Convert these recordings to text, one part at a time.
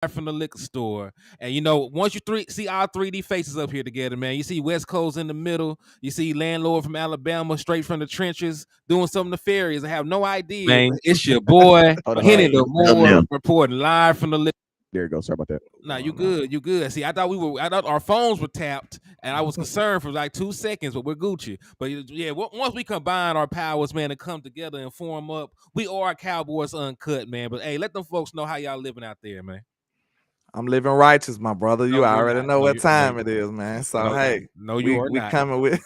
from the liquor store. And you know, once you see our 3D faces up here together, man, you see West Coast in the middle, you see landlord from Alabama straight from the trenches doing something nefarious. I have no idea. Man. It's your boy Hennythemoor reporting live from the liquor. There you go. Sorry about that. Nah, you good. You good. See, I thought our phones were tapped, and I was concerned for like 2 seconds, but we're Gucci. But yeah, once we combine our powers, man, and come together and form up, we are Cowboys UnCut, man. But hey, let them folks know how y'all living out there, man. I'm living righteous, my brother. You already know what time it is, man. So hey, we coming with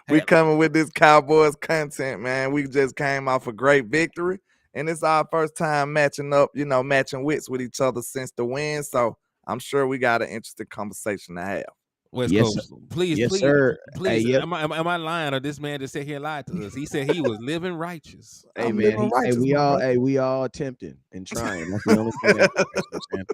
we coming with this Cowboys content, man. We just came off a great victory, and it's our first time matching up, matching wits with each other since the win. So I'm sure we got an interesting conversation to have. West Coast, please, sir. Please. Hey, am I lying, or this man just sat here and lied to us? He said he was living righteous. Hey, man, we all attempting and trying. That's the only thing that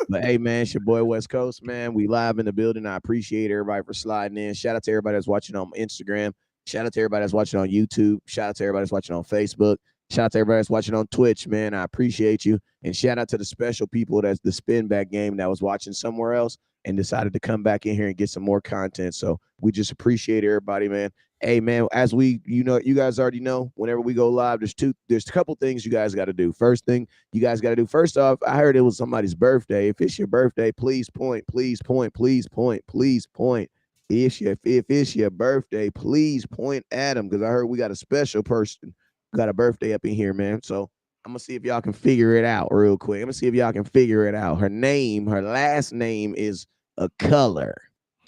But hey, man, it's your boy West Coast, man. We live in the building. I appreciate everybody for sliding in. Shout out to everybody that's watching on Instagram. Shout out to everybody that's watching on YouTube. Shout out to everybody that's watching on Facebook. Shout out to everybody that's watching on Twitch, man. I appreciate you. And shout out to the special people that's the spin back game that was watching somewhere else and decided to come back in here and get some more content. So we just appreciate everybody, man. Hey, man, as you guys already know, whenever we go live, there's a couple things you guys got to do. First thing you guys got to do, first off, I heard it was somebody's birthday. If it's your birthday, please point, please point, please point, please point. If it's your birthday, please point at them, because I heard we got a special person who got a birthday up in here, man. So I'm going to see if y'all can figure it out real quick. I'm going to see if y'all can figure it out. Her last name is a color.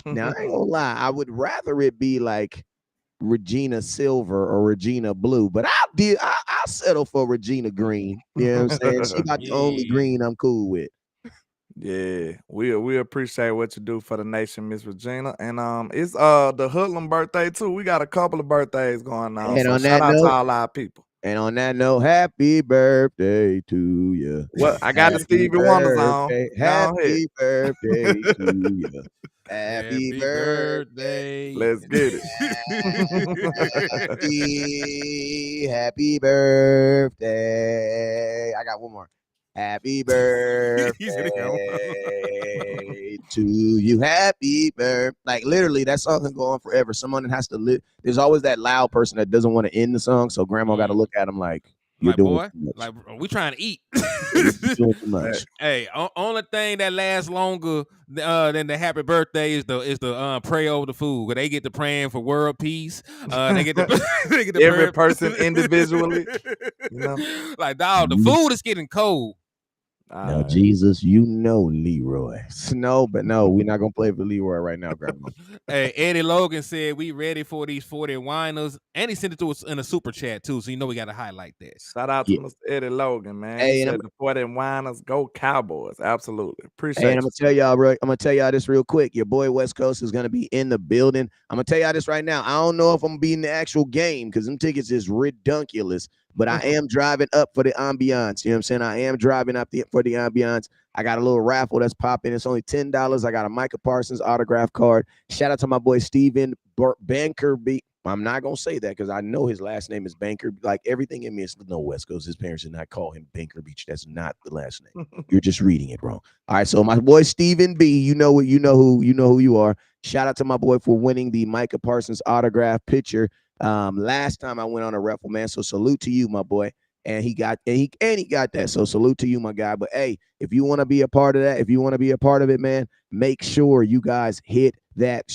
Now, I ain't going to lie. I would rather it be like Regina Silver or Regina Blue, but I'll settle for Regina Green. You know what I'm saying? She got the only green I'm cool with. Yeah, we appreciate what you do for the nation, Miss Regina. And it's the Hoodlum birthday too. We got a couple of birthdays going on. And so shout out to all our people. And on that note, happy birthday to you. Well, I got the Stevie Wonders on. Happy birthday to you. Happy birthday. Let's get it. Happy birthday. I got one more. Happy birthday to you. Happy birthday. Like literally, that song can go on forever. Someone that has to live. There's always that loud person that doesn't want to end the song. So grandma got to look at him like, you're doing too much. Like we trying to eat. Doing too much. Hey, only thing that lasts longer than the happy birthday is the pray over the food. Where they get to praying for world peace. They get to every person individually. Like dog, the food is getting cold. Now, Jesus, Leroy. No, we're not going to play for Leroy right now, Grandma. Hey, Eddie Logan said we ready for these 40 whiners. And he sent it to us in a super chat, too, so we got to highlight that. Shout out to Mr. Eddie Logan, man. Hey, the 40 whiners, go Cowboys. Absolutely. Appreciate it. And I'm going to tell y'all, bro, this real quick. Your boy West Coast is going to be in the building. I'm going to tell y'all this right now. I don't know if I'm going to be in the actual game because them tickets is ridiculous. But I am driving up for the ambiance. You know what I'm saying? I am driving up for the ambiance. I got a little raffle that's popping. It's only $10. I got a Micah Parsons autograph card. Shout out to my boy Steven Bankerby. I'm not going to say that because I know his last name is Banker. Like everything in me is no West Coast. His parents did not call him Banker Beach. That's not the last name. You're just reading it wrong. All right. So my boy Steven B, you know who you are. Shout out to my boy for winning the Micah Parsons autograph picture. Last time I went on a raffle, man. So salute to you, my boy. And he got that. So salute to you, my guy. But hey, if you want to be a part of that, if you want to be a part of it, man, make sure you guys hit that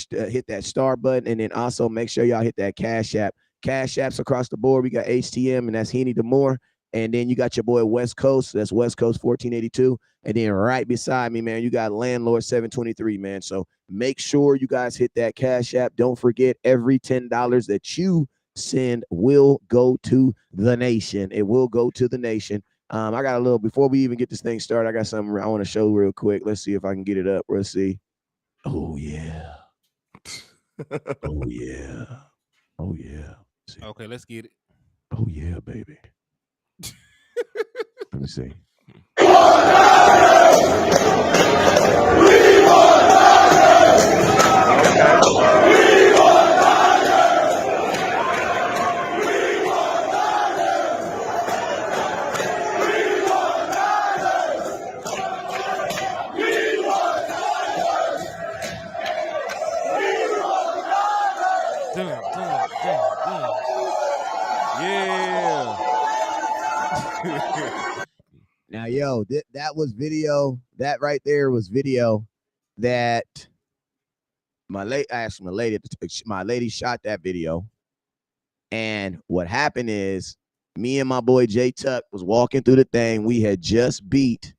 star button, and then also make sure y'all hit that Cash App. Cash Apps across the board. We got HTM, and that's Hennythemoor. And then you got your boy West Coast. That's West Coast 1482. And then right beside me, man, you got Landlord 723, man. So make sure you guys hit that Cash App. Don't forget, every $10 that you send will go to the nation. It will go to the nation. I got a little, before we even get this thing started, I got something I want to show real quick. Let's see if I can get it up. Let's see. Oh, yeah. Oh, yeah. Oh, yeah. Okay, let's get it. Oh, yeah, baby. Let me see. yo, that was video. That right there was video that my lady shot that video. And what happened is me and my boy Jay Tuck was walking through the thing. We had just beat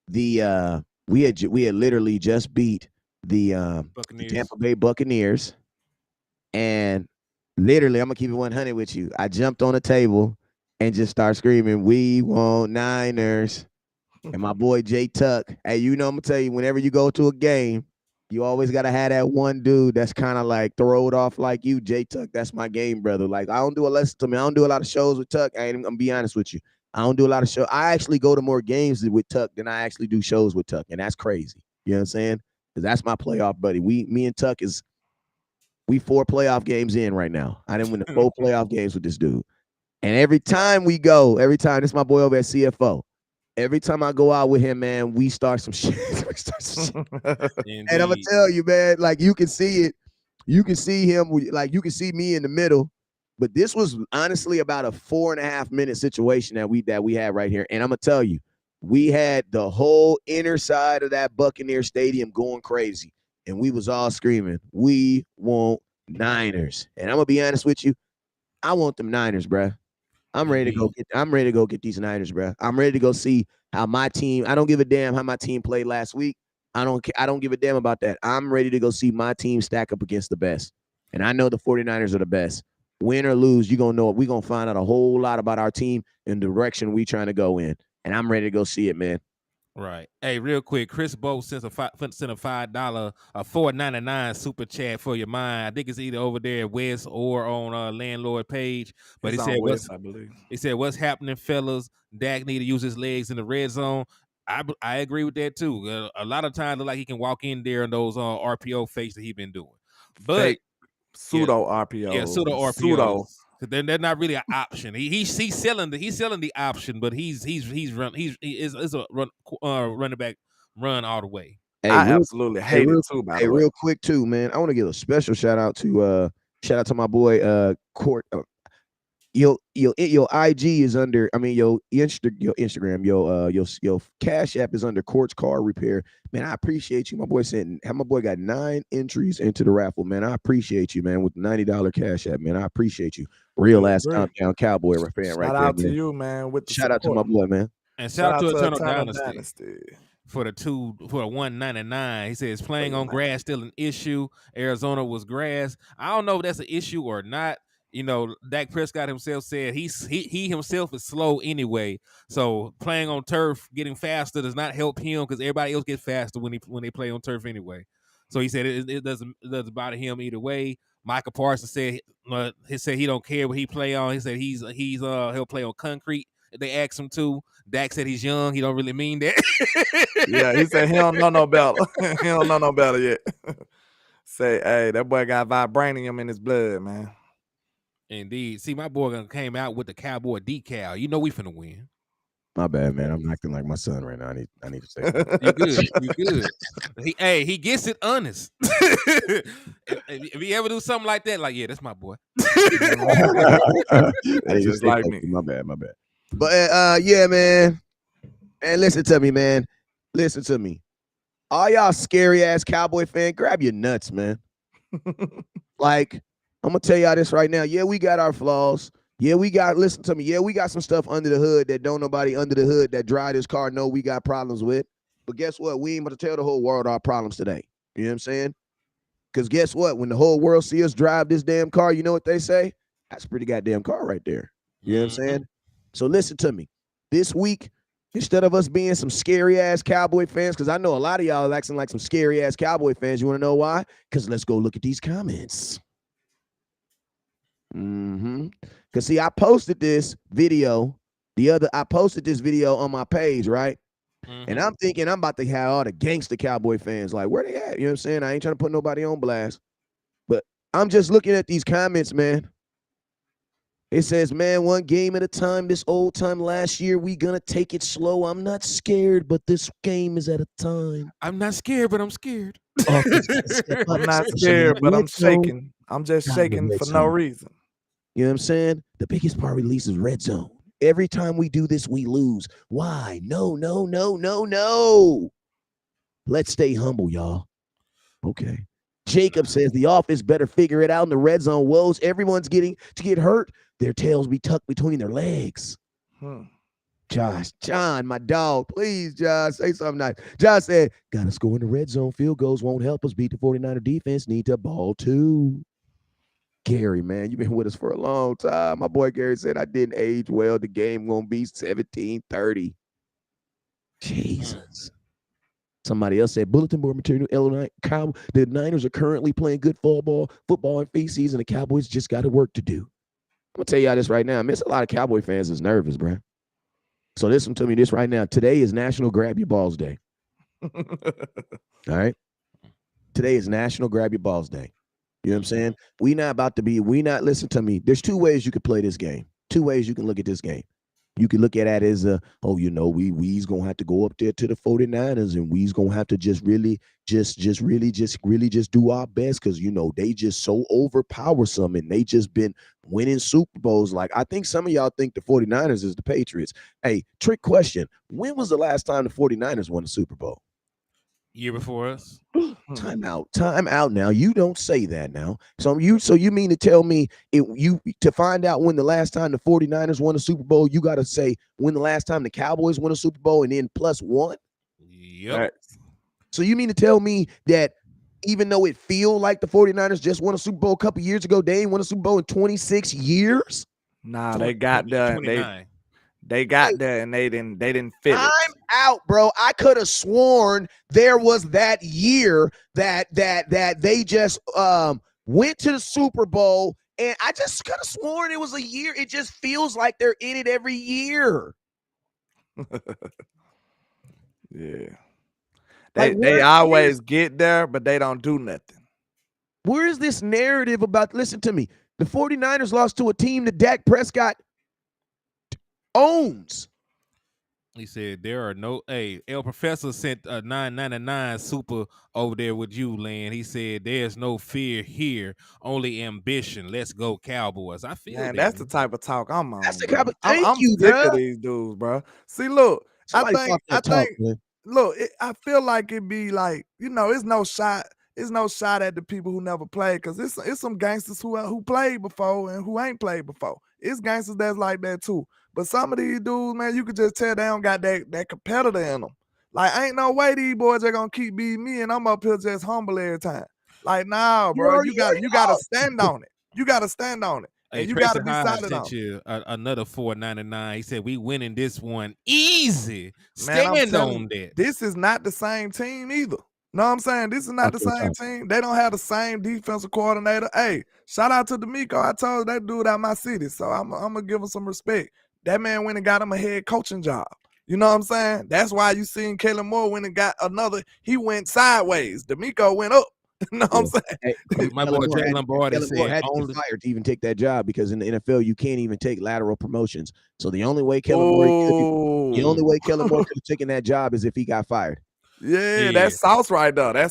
the we had literally just beat the Tampa Bay Buccaneers. And literally, I'm gonna keep it 100 with you. I jumped on the table and just started screaming, "We want Niners." And my boy Jay Tuck, hey, I'm gonna tell you, whenever you go to a game, you always gotta have that one dude that's kind of like throw it off like you, Jay Tuck. That's my game, brother. Like I don't do a lot of shows with Tuck. I'm gonna be honest with you. I don't do a lot of shows. I actually go to more games with Tuck than I actually do shows with Tuck, and that's crazy. You know what I'm saying? Because that's my playoff buddy. Me and Tuck we 4 playoff games in right now. I didn't win the 4 playoff games with this dude. And every time this is my boy over at CFO. Every time I go out with him, man, we start some shit. And I'm gonna tell you, man, like you can see it. You can see him, like you can see me in the middle. But this was honestly about a 4.5 minute situation that we had right here. And I'm gonna tell you, we had the whole inner side of that Buccaneer Stadium going crazy. And we was all screaming, "We want Niners." And I'm gonna be honest with you, I want them Niners, bruh. I'm ready to go get these Niners, bruh. I'm ready to go see how my team. I don't give a damn how my team played last week. I don't give a damn about that. I'm ready to go see my team stack up against the best. And I know the 49ers are the best. Win or lose, you're gonna know it. We're gonna find out a whole lot about our team and the direction we trying to go in. And I'm ready to go see it, man. Right. Hey, real quick, Chris Bo sent a $5, a $4.99 super chat for your mind. I think it's either over there at West or on landlord page. But he said, I believe. He said, "What's happening, fellas? Dak need to use his legs in the red zone." I agree with that too. A lot of times, look like he can walk in there in those RPO fakes that he's been doing, but fake pseudo RPO. Yeah, pseudo RPO. They're not really an option. He's selling the option, but he's running back run all the way. Hey, I absolutely hate it too. By the way, real quick too, man. I want to give a special shout out to my boy Court. Your IG is under. I mean your Instagram, your Cash App is under Court's Car Repair. Man, I appreciate you. My boy said my boy got 9 entries into the raffle. Man, I appreciate you, man. With $90 Cash App, man, I appreciate you. Real ass Countdown Cowboy fan right there. Shout out to you, man. With the shout out to my boy, man. And shout out to Eternal Dynasty. For the $1.99. He says playing on grass still an issue. Arizona was grass. I don't know if that's an issue or not. Dak Prescott himself said he himself is slow anyway. So playing on turf, getting faster does not help him because everybody else gets faster when they play on turf anyway. So he said it doesn't bother him either way. Michael Parsons said he don't care what he play on. He said he'll play on concrete. They asked him to. Dak said he's young. He don't really mean that. Yeah, he said he don't know no better. He don't know no better yet. Say, hey, that boy got vibranium in his blood, man. Indeed. See, my boy came out with the Cowboy decal. We finna win. My bad, man. I'm acting like my son right now. I need to say you good. He gets it honest. If he ever do something like that, like, yeah, that's my boy. Just like me. My bad. But yeah, man. And listen to me, man. Listen to me. All y'all scary ass Cowboy fan, grab your nuts, man. Like, I'm gonna tell y'all this right now. Yeah, we got our flaws. Yeah, listen to me. Yeah, we got some stuff under the hood that don't nobody under the hood that drive this car know we got problems with. But guess what? We ain't about to tell the whole world our problems today. You know what I'm saying? Because guess what? When the whole world see us drive this damn car, you know what they say? That's a pretty goddamn car right there. You know what I'm saying? So listen to me. This week, instead of us being some scary ass Cowboy fans, because I know a lot of y'all are acting like some scary ass Cowboy fans. You want to know why? Because let's go look at these comments. Because see, I posted this video on my page, right? And I'm thinking I'm about to have all the gangster Cowboy fans like, where they at? You know what I'm saying? I ain't trying to put nobody on blast. But I'm just looking at these comments, man. It says, man, one game at a time. This old time last year, we gonna take it slow. I'm not scared, but this game is at a time. I'm not scared, but I'm scared. I'm not scared, but I'm shaking. I'm just shaking for no reason. You know what I'm saying? The biggest part release is red zone. Every time we do this, we lose. Why? No, no, no, no, no. Let's stay humble, y'all. Okay. Jacob says the offense better figure it out in the red zone. Woes, everyone's getting to get hurt. Their tails be tucked between their legs. Josh, John, my dog, please, Josh, say something nice. Josh said, gotta score in the red zone. Field goals won't help us beat the 49er defense. Need to ball too. Gary, man, you've been with us for a long time. My boy Gary said I didn't age well. The game gonna be 17-30. Jesus. Somebody else said bulletin board material. The Niners are currently playing good football in fee season. The Cowboys just got work to do. I'm gonna tell y'all this right now. I miss a lot of Cowboy fans is nervous, bro. So listen to me this right now. Today is National Grab Your Balls Day. All right. Today is National Grab Your Balls Day. You know what I'm saying? Listen to me. There's two ways you could play this game. Two ways you can look at this game. You can look at it as we's gonna have to go up there to the 49ers and we's gonna have to just really do our best because they just so overpowersome and they just been winning Super Bowls. Like I think some of y'all think the 49ers is the Patriots. Hey, trick question. When was the last time the 49ers won a Super Bowl? Year before us. Time out now. You don't say that now. So you mean to tell me to find out when the last time the 49ers won a Super Bowl, you got to say when the last time the Cowboys won a Super Bowl and then +1? Yep. Right. So you mean to tell me that even though it feel like the 49ers just won a Super Bowl a couple years ago, they ain't won a Super Bowl in 26 years? Nah, they got there. They got there and they didn't fit it. I'm out, bro. I could have sworn there was that year that they just went to the Super Bowl, and I just could have sworn it was a year. It just feels like they're in it every year. Yeah. They always get there, but they don't do nothing. Where is this narrative about? Listen to me. The 49ers lost to a team that Dak Prescott owns. He said there are no. Hey, El Professor sent a 999 super over there with you, Land. He said there's no fear here, only ambition. Let's go Cowboys. I feel man, that's the type of talk I'm on. That's the type of. I'm sick of these dudes, bro. See, look, I feel like it be like it's no shot. It's no shot at the people who never played because it's some gangsters who played before and who ain't played before. It's gangsters that's like that too. But some of these dudes, man, you could just tell they don't got that competitor in them. Like, ain't no way these boys are gonna keep beating me and I'm up here just humble every time. Like, nah, bro, you gotta stand on it. You gotta stand on it. Hey, and you Tracy gotta be solid on it. you another $4.99. He said we winning this one easy. Man, Stand on that. This is not the same team either. Know what I'm saying? This is not the same team. They don't have the same defensive coordinator. Hey, shout out to D'Amico. I told that dude out my city, so I'm gonna give him some respect. That man went and got him a head coaching job. You know what I'm saying? That's why you seen Hennythemoor went and got another. He went sideways. D'Amico went up. You know what I'm saying? Hey, my boy Jay Lombardi said had to be fired to even take that job because in the NFL you can't even take lateral promotions. So the only way Kellen Moore could have taken that job is if he got fired. Yeah, that's Sauce right there.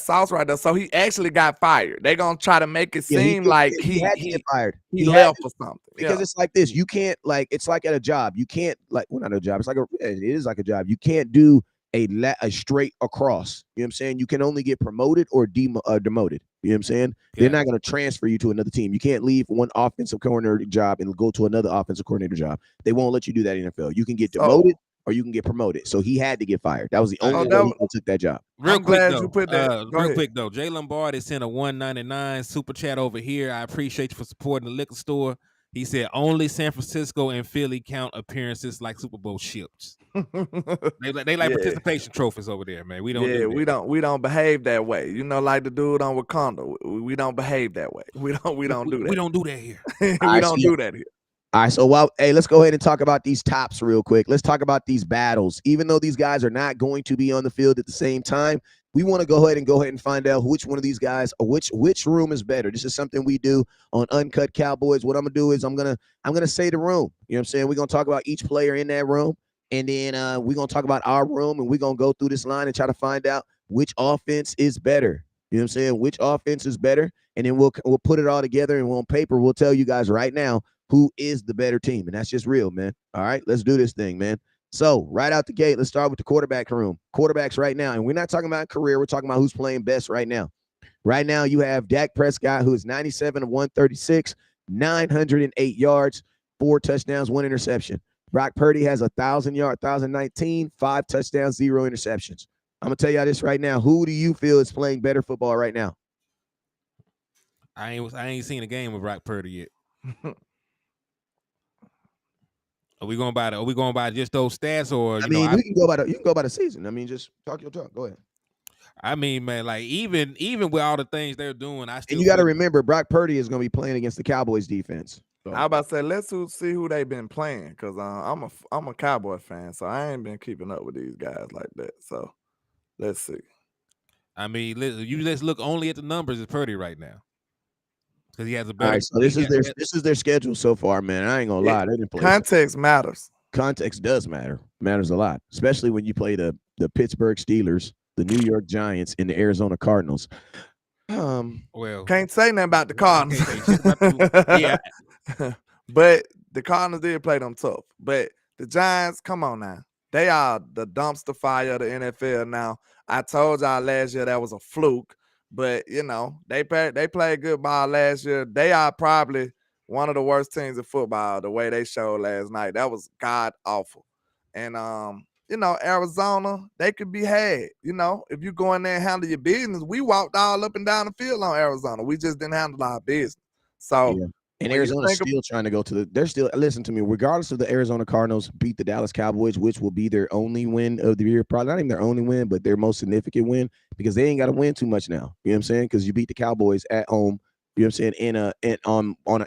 So he actually got fired. They're gonna try to make it seem like he had to get fired. He left or something. Because it's like this. You can't it's like at a job. You can't not a job. It is like a job. You can't do a straight across. You know what I'm saying? You can only get promoted or demoted. You know what I'm saying? Yeah. They're not going to transfer you to another team. You can't leave one offensive coordinator job and go to another offensive coordinator job. They won't let you do that in the NFL. You can get demoted or you can get promoted. So he had to get fired. That was the only way he took that job. Real quick though, Jay Lombardi sent a $1.99 super chat over here. I appreciate you for supporting the liquor store. He said only San Francisco and Philly count appearances like Super Bowl ships. they like participation trophies over there, man. We don't. Yeah, we don't behave that way. Like the dude on Wakanda. We don't behave that way. We don't do that. We don't do that here. We don't do that here. All right, so let's go ahead and talk about these tops real quick. Let's talk about these battles. Even though these guys are not going to be on the field at the same time, we want to go ahead and find out which one of these guys or which room is better. This is something we do on Uncut Cowboys. What I'm gonna do is I'm gonna say the room. You know what I'm saying? We're gonna talk about each player in that room, and then we're gonna talk about our room, and we're gonna go through this line and try to find out which offense is better. You know what I'm saying? Which offense is better, and then we'll put it all together, and on paper we'll tell you guys right now who is the better team. And that's just real, man. All right, let's do this thing, man. So right out the gate, let's start with the quarterback room. Quarterbacks right now, and we're not talking about career. We're talking about who's playing best right now. Right now, you have Dak Prescott, who is 97 of 136, 908 yards, 4 touchdowns, 1 interception. Brock Purdy has 1,000 yards, 1,019, 5 touchdowns, 0 interceptions. I'm gonna tell y'all this right now. Who do you feel is playing better football right now? I ain't seen a game with Brock Purdy yet. Are we going by just those stats, or I mean, you can go by the season. I mean, just talk your talk. Go ahead. I mean, man, like even with all the things they're doing, I still. And you got to remember, Brock Purdy is going to be playing against the Cowboys defense. So. I was about to say, let's see who they've been playing, because I'm a Cowboy fan, so I ain't been keeping up with these guys like that. So let's see. I mean, let's look only at the numbers of Purdy right now, because he has a better. All right, so this is their schedule so far, man. I ain't gonna lie, they didn't play. Context matters. Context does matter. Matters a lot, especially when you play the Pittsburgh Steelers, the New York Giants, and the Arizona Cardinals. Well, can't say nothing about the Cardinals. Yeah, but the Cardinals did play them tough. But the Giants, come on now, they are the dumpster fire of the NFL now. I told y'all last year that was a fluke, but you know they played good ball last year. They are probably one of the worst teams in football. The way they showed last night, that was god awful. And you know, Arizona, they could be had. You know, if you go in there and handle your business, we walked all up and down the field on Arizona. We just didn't handle our business. So. Yeah. And Arizona's still trying to go to they're still, listen to me, regardless of the Arizona Cardinals beat the Dallas Cowboys, which will be their only win of the year, probably not even their only win, but their most significant win, because they ain't got to win too much now. You know what I'm saying? Because you beat the Cowboys at home, you know what I'm saying,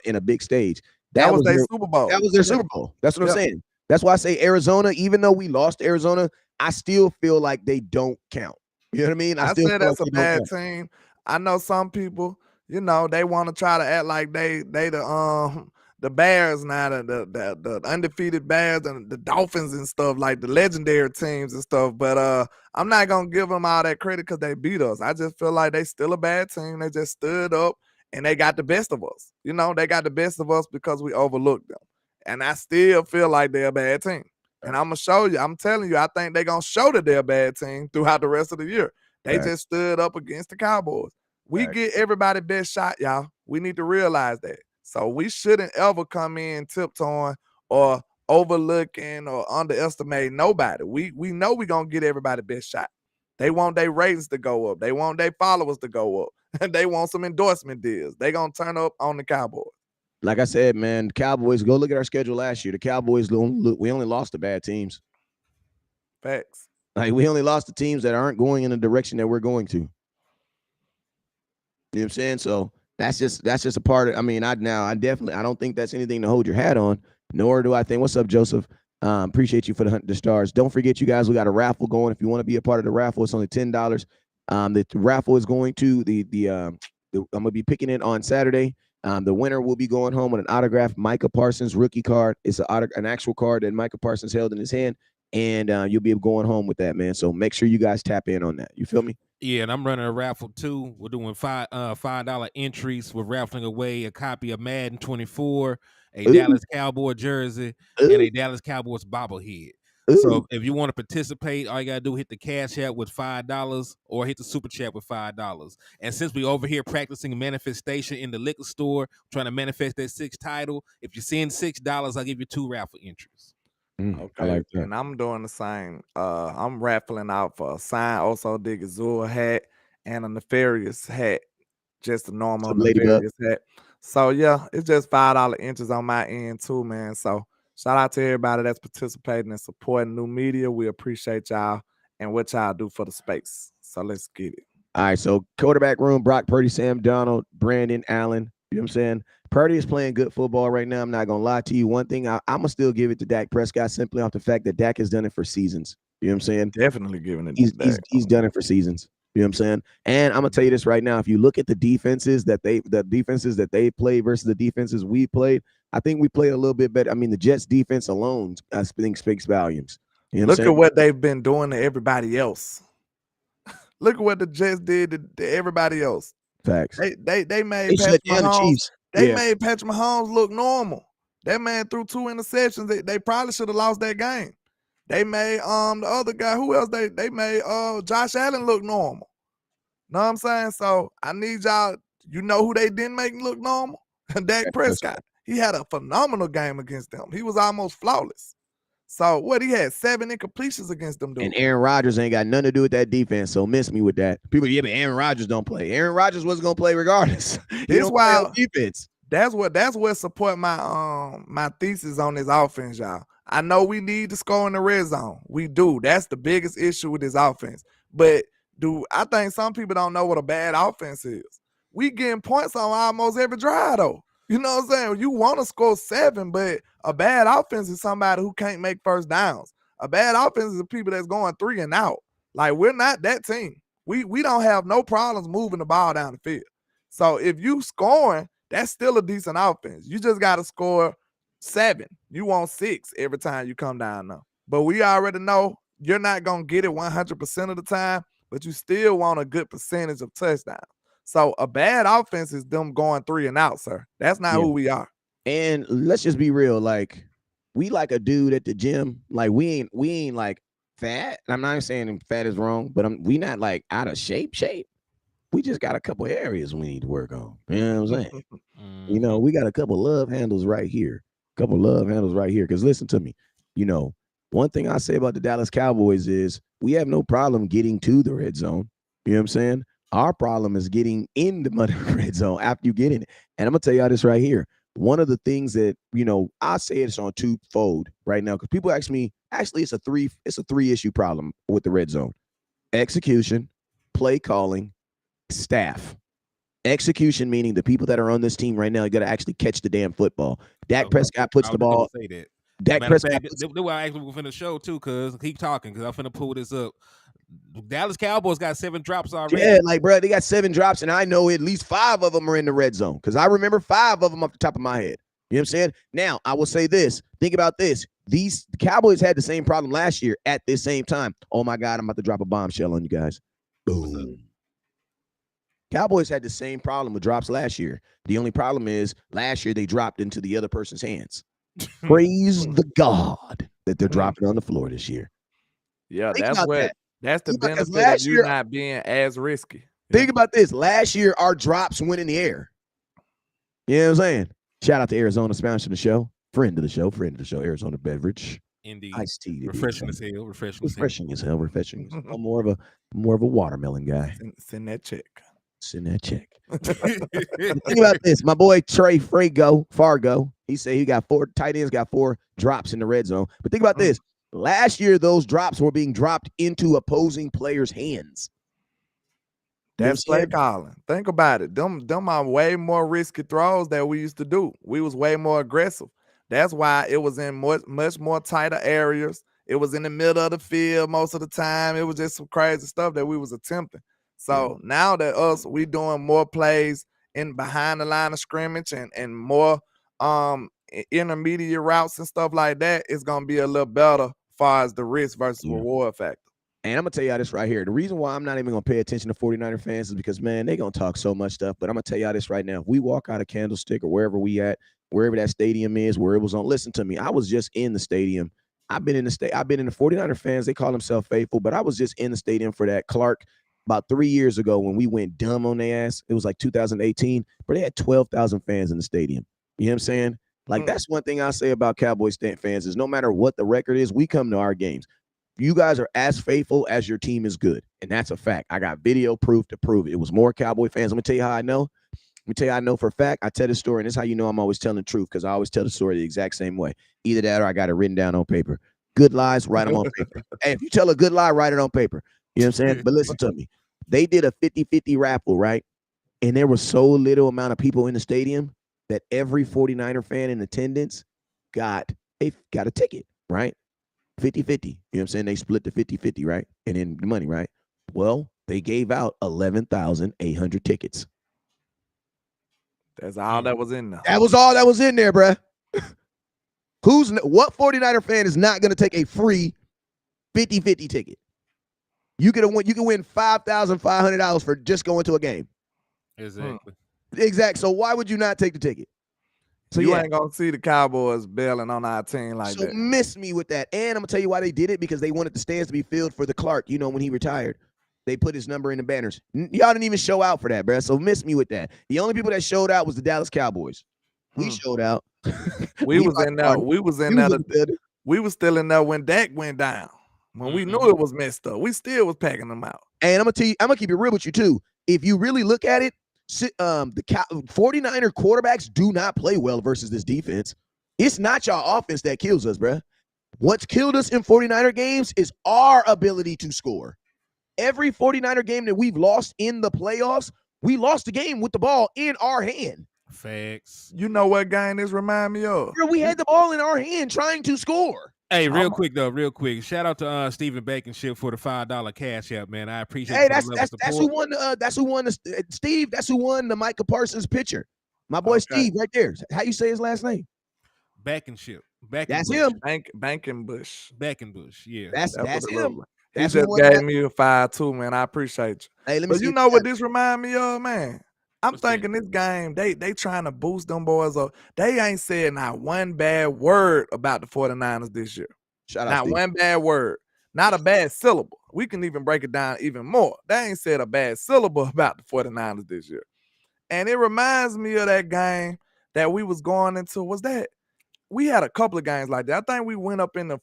in a big stage. That was their Super Bowl. That was their Super Bowl. That's what I'm saying. That's why I say Arizona, even though we lost Arizona, I still feel like they don't count. You know what I mean? I still said that's a bad team. I know some people, you know, they want to try to act like they the Bears now, the undefeated Bears and the Dolphins and stuff, like the legendary teams and stuff. But I'm not gonna give them all that credit because they beat us. I just feel like they still a bad team. They just stood up and they got the best of us. You know, they got the best of us because we overlooked them. And I still feel like they're a bad team. And I'm gonna show you. I'm telling you, I think they're gonna show that they're a bad team throughout the rest of the year. They just stood up against the Cowboys. We get everybody best shot, y'all. We need to realize that. So we shouldn't ever come in tiptoeing or overlooking or underestimating nobody. We know we're going to get everybody best shot. They want their ratings to go up. They want their followers to go up. And they want some endorsement deals. They're going to turn up on the Cowboys. Like I said, man, the Cowboys, go look at our schedule last year. The Cowboys, we only lost to bad teams. Facts. Like, we only lost to teams that aren't going in the direction that we're going to. You know what I'm saying? So that's just a part of, I mean, I don't think that's anything to hold your hat on, nor do I think, what's up, Joseph? Appreciate you for the stars. Don't forget, you guys, we got a raffle going. If you want to be a part of the raffle, it's only $10. The raffle is going to I'm gonna be picking it on Saturday. The winner will be going home with an autographed Micah Parsons rookie card. It's an actual card that Micah Parsons held in his hand, and you'll be going home with that, man. So make sure you guys tap in on that. You feel me? Yeah, and I'm running a raffle too. We're doing $5 entries. We're raffling away a copy of Madden 24, a Dallas Cowboy jersey, and a Dallas Cowboys bobblehead. So if you want to participate, all you gotta do is hit the Cash App with $5 or hit the Super Chat with $5. And since we over here practicing manifestation in the liquor store, trying to manifest that 6th title, if you send $6, I'll give you 2 raffle entries. Okay, I like that. And I'm doing the same. I'm raffling out for a signed Oso Digazua hat and a Nefarious hat, just a normal Nefarious hat. So yeah, it's just $5 entries on my end too, man. So shout out to everybody that's participating and supporting new media. We appreciate y'all and what y'all do for the space. So let's get it. All right, so quarterback room: Brock Purdy, Sam Darnold, Brandon Allen. You know what I'm saying? Purdy is playing good football right now. I'm not going to lie to you. One thing, I'm going to still give it to Dak Prescott simply off the fact that Dak has done it for seasons. You know what I'm saying? Definitely giving it to Dak. He's done it for seasons. You know what I'm saying? And I'm going to tell you this right now. If you look at the defenses that they played versus the defenses we played, I think we played a little bit better. I mean, the Jets defense alone, I think, speaks volumes. You know Look at what they've been doing to everybody else. Look at what the Jets did to everybody else. Facts. They made Patrick Mahomes. They made Patrick Mahomes look normal. That man threw 2 interceptions. They probably should have lost that game. They made the other guy, who else? They made Josh Allen look normal. Know what I'm saying? So I need y'all. You know who they didn't make look normal? Dak Prescott. He had a phenomenal game against them. He was almost flawless. So what, he had 7 incompletions against them dudes. And Aaron Rodgers ain't got nothing to do with that defense, so miss me with that. People, yeah, but Aaron Rodgers don't play. Aaron Rodgers wasn't gonna play regardless. He don't play on defense. That's what support my my thesis on this offense, y'all. I know we need to score in the red zone. We do. That's the biggest issue with this offense. But I think some people don't know what a bad offense is. We getting points on almost every drive, though. You know what I'm saying? You want to score 7, but a bad offense is somebody who can't make first downs. A bad offense is the people that's going 3 and out. Like, we're not that team. We don't have no problems moving the ball down the field. So if you scoring, that's still a decent offense. You just got to score 7. You want 6 every time you come down now. But we already know you're not going to get it 100% of the time, but you still want a good percentage of touchdowns. So a bad offense is them going 3 and out, sir. That's not who we are. And let's just be real. Like, we like a dude at the gym. Like, we ain't like fat. I'm not saying fat is wrong, but we not like out of shape. We just got a couple areas we need to work on. You know what I'm saying? You know, we got a couple love handles right here. Because listen to me. You know, one thing I say about the Dallas Cowboys is we have no problem getting to the red zone. You know what I'm saying? Our problem is getting in the red zone after you get in it. And I'm going to tell y'all this right here. One of the things that, you know, I say it's on twofold right now, because people ask me, actually, it's a 3-issue problem with the red zone. Execution, play calling, staff. Execution, meaning the people that are on this team right now, you got to actually catch the damn football. Dak Prescott puts the ball. Say that. Dak Prescott. That's why I actually was finna show too, cause keep talking, cause I'm finna pull this up. Dallas Cowboys got 7 drops already. Yeah, like, bro, they got 7 drops, and I know at least 5 of them are in the red zone, because I remember 5 of them off the top of my head. You know what I'm saying? Now, I will say this. Think about this. The Cowboys had the same problem last year at this same time. Oh, my God, I'm about to drop a bombshell on you guys. Boom. Cowboys had the same problem with drops last year. The only problem is last year they dropped into the other person's hands. Praise the God that they're dropping on the floor this year. Yeah, that's the benefit of you not being as risky. Think about this. Last year, our drops went in the air. You know what I'm saying? Shout out to Arizona, sponsor of the show. Friend of the show, Arizona Beverage. Indeed. Iced tea. Refreshing as hell. Refreshing as hell. I'm more of a watermelon guy. Send that check. Think about this. My boy Trey Fargo. He said he got 4 tight ends, got 4 drops in the red zone. But think about this. Last year, those drops were being dropped into opposing players' hands. That's play calling. Think about it. Them are way more risky throws that we used to do. We was way more aggressive. That's why it was in much more tighter areas. It was in the middle of the field most of the time. It was just some crazy stuff that we was attempting. So now that we doing more plays in behind the line of scrimmage and more intermediate routes and stuff like that, it's gonna be a little better as far as the risk versus reward factor. And I'm gonna tell y'all this right here. The reason why I'm not even gonna pay attention to 49er fans is because, man, they gonna talk so much stuff. But I'm gonna tell y'all this right now. If we walk out of Candlestick or wherever we at, wherever that stadium is, where it was on, listen to me. I was just in the stadium. I've been in the 49er fans. They call themselves faithful, but I was just in the stadium for that Clark about 3 years ago when we went dumb on their ass. It was like 2018, but they had 12,000 fans in the stadium. You know what I'm saying? Like, that's one thing I say about Cowboys fans is no matter what the record is, we come to our games. You guys are as faithful as your team is good, and that's a fact. I got video proof to prove it. It was more Cowboy fans. I'm going to tell you how I know. Let me tell you how I know for a fact. I tell the story, and this is how you know I'm always telling the truth, because I always tell the story the exact same way. Either that or I got it written down on paper. Good lies, write them on paper. Hey, if you tell a good lie, write it on paper. You know what I'm saying? But listen to me. They did a 50-50 raffle, right? And there was so little amount of people in the stadium that every 49er fan in attendance got a ticket, right? 50-50. You know what I'm saying? They split the 50-50, right? And then the money, right? Well, they gave out 11,800 tickets. That's all that was in there. That was all that was in there, bruh. What 49er fan is not going to take a free 50-50 ticket? You can win $5,500 for just going to a game. Exactly. Exactly. So why would you not take the ticket? So you yeah, ain't gonna see the Cowboys bailing on our team like so that. miss me with that. And I'm gonna tell you why they did it, because they wanted the stands to be filled for the Clark. You know, when he retired, they put his number in the banners. Y'all didn't even show out for that, bro. So miss me with that. The only people that showed out was the Dallas Cowboys. We showed out. We was in there. We was in there. We was still in there when Dak went down. When we knew it was messed up, we still was packing them out. And I'm gonna tell you, I'm gonna keep it real with you too. If you really look at it, the 49er quarterbacks do not play well versus this defense. It's not y'all offense that kills us, bro. What's killed us in 49er games is our ability to score. Every 49er game that we've lost in the playoffs, we lost the game with the ball in our hand. Facts. You know what game this remind me of? Bro, we had the ball in our hand trying to score. Hey, real quick. Shout out to Stephen Baconship for the $5 cash app, man. I appreciate. Hey, that's who won. That's who won. Steve. That's who won the Micah Parsons pitcher. My boy Steve, right there. How you say his last name? Baconship. That's him. Bankenbush. Baconbush. Yeah, that's him. He just gave me a 5 too, man. I appreciate you. Hey, let me. But you know what this remind me of, man? I'm thinking this game, they trying to boost them boys up. They ain't said not one bad word about the 49ers this year. Not one bad word. Not a bad syllable. We can even break it down even more. They ain't said a bad syllable about the 49ers this year. And it reminds me of that game that we was going into. Was that? We had a couple of games like that. I think we went up in the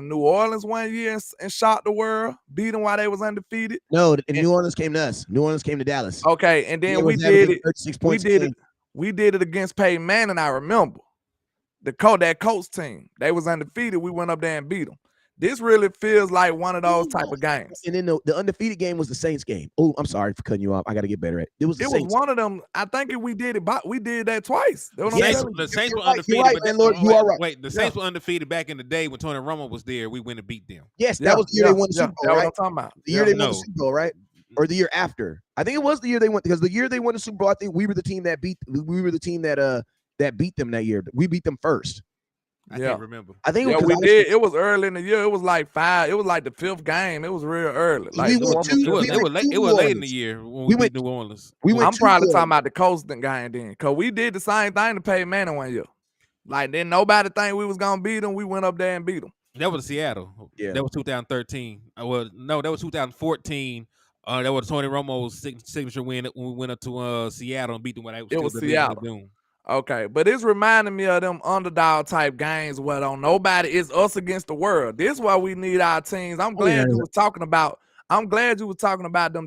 New Orleans one year and shocked the world, beat them while they was undefeated. No, New Orleans came to us. New Orleans came to Dallas. Okay, and then we did it. We did it against Peyton Manning. I remember that Colts team. They was undefeated. We went up there and beat them. This really feels like one of those type of games. And then the undefeated game was the Saints game. Oh, I'm sorry for cutting you off. I got to get better at it. It was one of them. I think we did that twice. The Saints were undefeated. Right, man, Lord, you are right. Wait, the Saints were undefeated back in the day when Tony Romo was there. We went and beat them. Yes, that was the year they won the Super Bowl, right? That's what I'm talking about. The year they won the Super Bowl, right? Or the year after. I think it was the year they won, because the year they won the Super Bowl, I think we were the team that beat them that year. We beat them first. I can't remember. I think we did. It was early in the year. It was like 5. It was like the 5th game. It was real early. Like it was late in the year when we beat New Orleans. I'm probably talking about the Colts game then, because we did the same thing to Peyton Manning one year. Like, then nobody think we was gonna beat them. We went up there and beat them. That was Seattle. Yeah, that was 2013. Well, no, that was 2014. That was Tony Romo's signature win when we went up to Seattle and beat them. It was Seattle. Okay, but it's reminding me of them underdog type games where don't nobody, it's us against the world. This is why we need our teams. I'm glad you were talking about them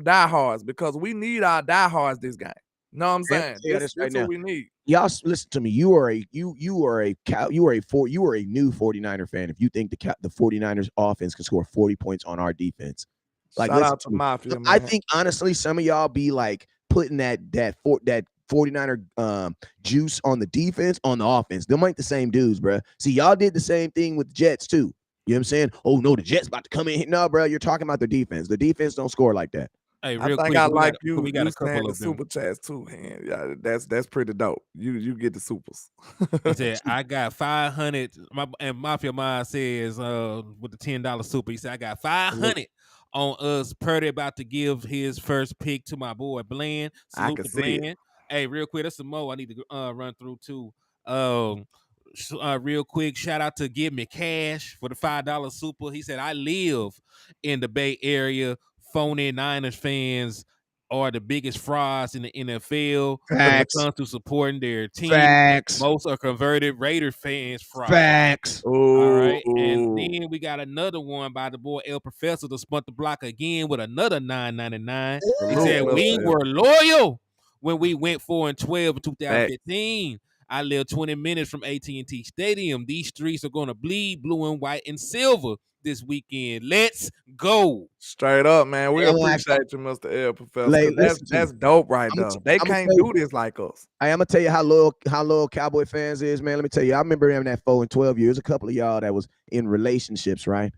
diehards, because we need our diehards this game. Know what I'm saying? This is what we need. Y'all listen to me. You are a new 49er fan if you think the 49ers offense can score 40 points on our defense. Like, shout out to Mafia, man. I think honestly some of y'all be like putting that 49er juice on the defense, on the offense. Them ain't the same dudes, bro. See, y'all did the same thing with the Jets too. You know what I'm saying? Oh no, the Jets about to come in. No, bro, you're talking about the defense. The defense don't score like that. Hey, real quick, we got a couple of super chats too, man. Yeah, that's pretty dope. You get the supers. He said, I got 500. And Mafia Mind says with the $10 super, he said, I got 500 on us. Purdy about to give his first pick to my boy Bland. Salute to Bland. Hey, real quick, that's some more I need to run through too. Real quick, shout out to Give Me Cash for the $5 super. He said, I live in the Bay Area. Phony Niners fans are the biggest frauds in the NFL when it comes to supporting their team. Facts. Most are converted Raider fans. Facts. All right. And then we got another one by the boy El Professor to spun the block again with another $9.99. He said, we were loyal when we went 4-12 in 2015. I live 20 minutes from AT&T Stadium. These streets are going to bleed blue and white and silver this weekend. Let's go. Straight up, man. We appreciate you, Mr. L Professor. That's dope right there. They can't do this like us. I'm gonna tell you how loyal Cowboy fans is, man. Let me tell you, I remember having that 4-12 years. A couple of y'all that was in relationships, right?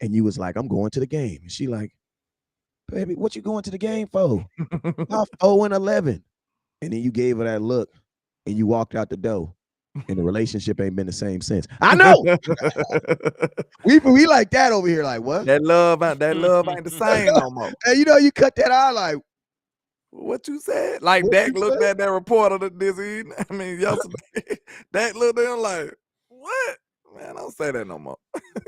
And you was like, I'm going to the game. And she like, baby, what you going to the game for? 4-11. And then you gave her that look and you walked out the door. And the relationship ain't been the same since. I know. we like that over here. Like, what? That love ain't the same no more. And you cut that out like, What you said? Like What Dak you looked said? at that reporter this evening. I mean, yesterday. Dak looked at him like, what? Man, don't say that no more.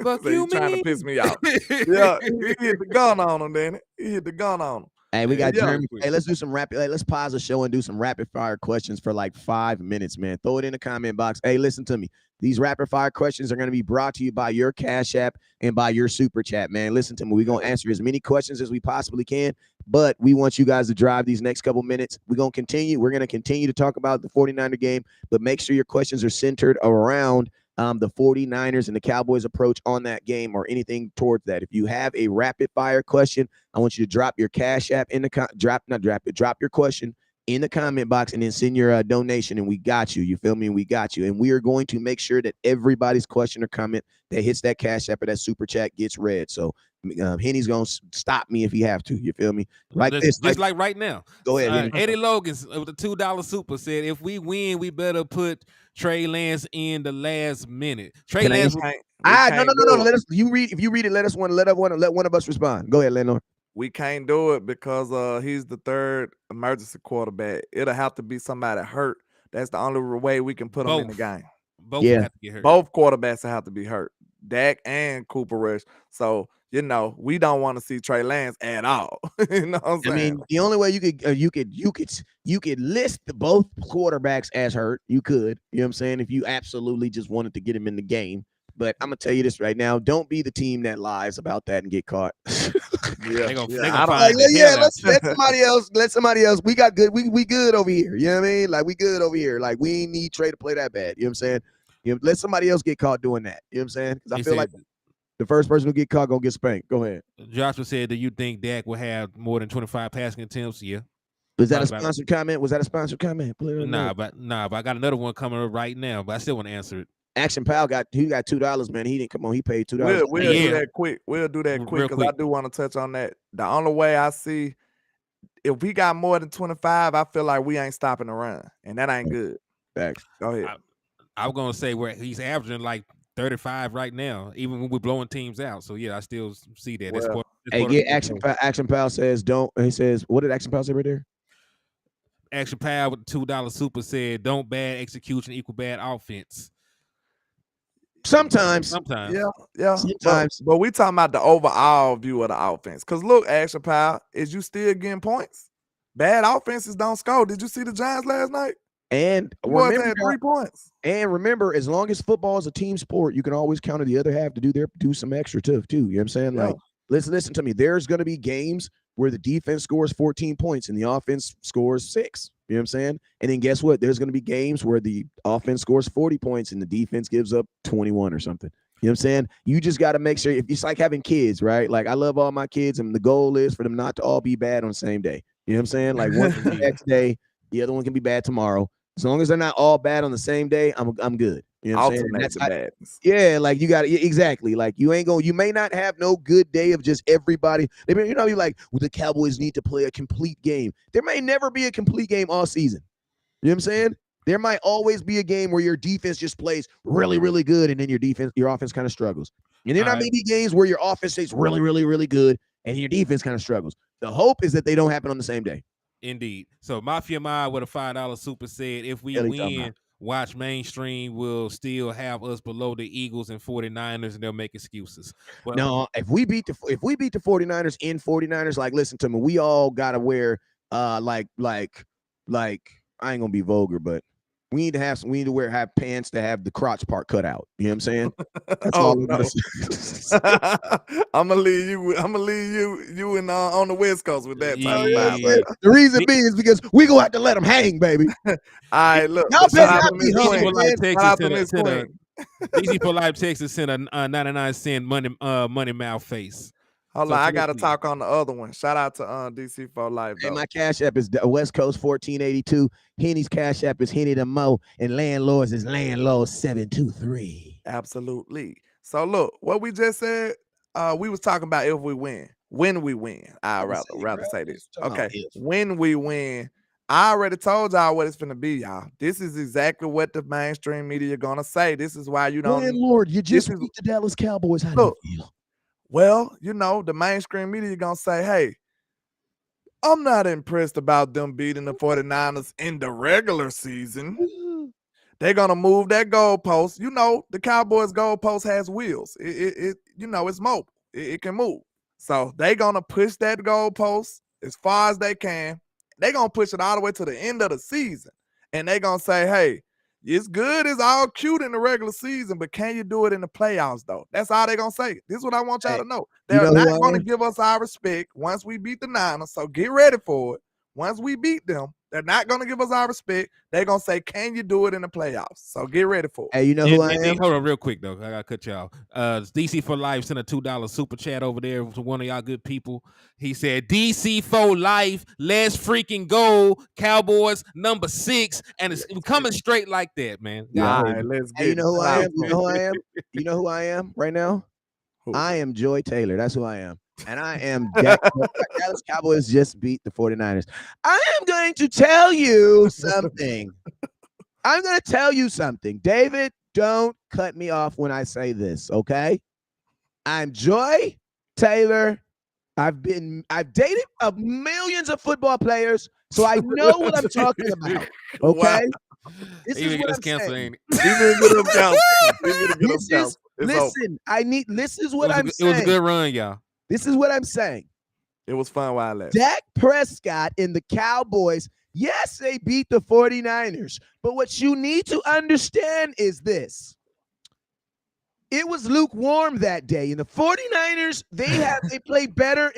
Fuck So you, you trying to piss mean? me off. Yeah, he hit the gun on him, Danny. He hit the gun on him. Hey, we got Yeah. Jeremy. Hey, let's do some rapid. Hey, let's pause the show and do some rapid fire questions for like 5 minutes, man. Throw it in the comment box. Hey, listen to me. These rapid fire questions are going to be brought to you by your Cash App and by your Super Chat, man. Listen to me. We're going to answer as many questions as we possibly can, but we want you guys to drive these next couple minutes. We're going to continue. We're going to continue to talk about the 49er game, but make sure your questions are centered around the 49ers and the Cowboys approach on that game or anything towards that. If you have a rapid fire question, I want you to drop your Cash App in the drop your question in the comment box and then send your donation, and we got you. You feel me? And we got you. And we are going to make sure that everybody's question or comment that hits that Cash App or that Super Chat gets read. So Henny's gonna stop me if he have to. You feel me? Right, just like right now. Go ahead, Henny. Eddie Logan with the $2 super said, if we win, we better put Trey Lance in the last minute. Trey Lance. No. Let you read it. Let one of us respond. Go ahead, Lenore. We can't do it because he's the third emergency quarterback. It'll have to be somebody hurt. That's the only way we can put him in the game. Both have to get hurt. Both quarterbacks have to be hurt. Dak and Cooper Rush. So, we don't want to see Trey Lance at all. You know what I'm saying? I mean, the only way you could list both quarterbacks as hurt. You could, you know what I'm saying, if you absolutely just wanted to get him in the game. But I'm gonna tell you this right now: don't be the team that lies about that and get caught. Let's let somebody else. Let somebody else. We got good. We good over here. You know what I mean? Like we good over here. Like we ain't need Trey to play that bad. You know what I'm saying? Let somebody else get caught doing that. You know what I'm saying? Because I feel like the first person who get caught gonna get spanked. Go ahead. Joshua said, do you think Dak will have more than 25 passing attempts? Yeah. Was that a sponsored comment? Nah, but I got another one coming up right now, but I still want to answer it. Action Pal got $2, man. He didn't come on. He paid $2. We'll do that quick. We'll do that quick because I do want to touch on that. The only way I see if we got more than 25, I feel like we ain't stopping the run, and that ain't good. Thanks. Go ahead. I was gonna say where he's averaging like 35 right now, even when we're blowing teams out. So yeah, I still see that. Well, Action Pal says don't. He says, what did Action Pal say right there? Action Pal with the $2 super said, don't bad execution equal bad offense. Sometimes. Yeah. Sometimes. But we talking about the overall view of the offense. Because look, Action Pal, is you still getting points? Bad offenses don't score. Did you see the Giants last night? And remember, 3 points. And remember, as long as football is a team sport, you can always count on the other half to do some extra too. You know what I'm saying? Yeah. Like, listen to me. There's going to be games where the defense scores 14 points and the offense scores 6. You know what I'm saying? And then guess what? There's going to be games where the offense scores 40 points and the defense gives up 21 or something. You know what I'm saying? You just got to make sure. If it's like having kids, right? Like I love all my kids, and the goal is for them not to all be bad on the same day. You know what I'm saying? Like one can be bad today, the other one can be bad tomorrow. As long as they're not all bad on the same day, I'm good. You know what I'm saying? That's bad. Yeah, like you got to exactly. Like you may not have no good day of just everybody. You're like, well, the Cowboys need to play a complete game. There may never be a complete game all season. You know what I'm saying? There might always be a game where your defense just plays really, really good, and then your offense kind of struggles. And then there may be games where your offense stays really, really, really good, and your defense kind of struggles. The hope is that they don't happen on the same day. Indeed. So Mafia Ma with a $5 super said, if we win, watch mainstream will still have us below the Eagles and 49ers, and they'll make excuses. Well, no, if we beat the 49ers in 49ers, like listen to me, we all gotta wear like I ain't gonna be vulgar, but we need to have pants that have the crotch part cut out. You know what I'm saying? That's all I'm gonna say. I'm gonna leave you in on the West Coast with that type of The reason being is because we gonna have to let them hang, baby. All right, look. Y'all better not be DC for Life Texas sent a 99-cent money mouth face. Hold on, I gotta talk on the other one. Shout out to DC for Life. Hey, my Cash App is West Coast 1482. Henny's Cash App is Hennythemoor, and Landlords is Landlord 723. Absolutely. So look, what we just said, we was talking about if we win. When we win, I'd rather say this. Okay, when we win, I already told y'all what it's gonna be, y'all. This is exactly what the mainstream media gonna say. This is why you don't. Landlord, you just beat the Dallas Cowboys. How do you feel? Well, the mainstream media gonna say, hey, I'm not impressed about them beating the 49ers in the regular season. They're gonna move that goalpost. You know, the Cowboys goalpost has wheels. It it's mobile. It can move. So they're gonna push that goalpost as far as they can. They're gonna push it all the way to the end of the season. And they're gonna say, hey, it's good, it's all cute in the regular season, but can you do it in the playoffs, though? That's all they're gonna say. This is what I want y'all to know. They're not gonna give us our respect once we beat the Niners. So get ready for it. Once we beat them, they're not going to give us our respect. They're going to say, can you do it in the playoffs? So get ready for it. Hey, you know who I am? Hold on real quick, though. I got to cut y'all. DC for Life sent a $2 super chat over there to one of y'all good people. He said, DC for Life, let's freaking go. Cowboys number 6. And it's coming straight like that, man. All right, let's get you know who I am? You know who I am? You know who I am right now? Who? I am Joy Taylor. That's who I am. And I am Dallas Cowboys just beat the 49ers. I am going to tell you something. I'm going to tell you something. David, don't cut me off when I say this, okay? I'm Joy Taylor. I've dated millions of football players, so I know what I'm talking about. Okay? Wow. This is what I'm saying. Listen, this is what I'm saying. It was a good run, y'all. This is what I'm saying. It was fun while I left. Dak Prescott and the Cowboys, yes, they beat the 49ers. But what you need to understand is this. It was lukewarm that day. And the 49ers, they play better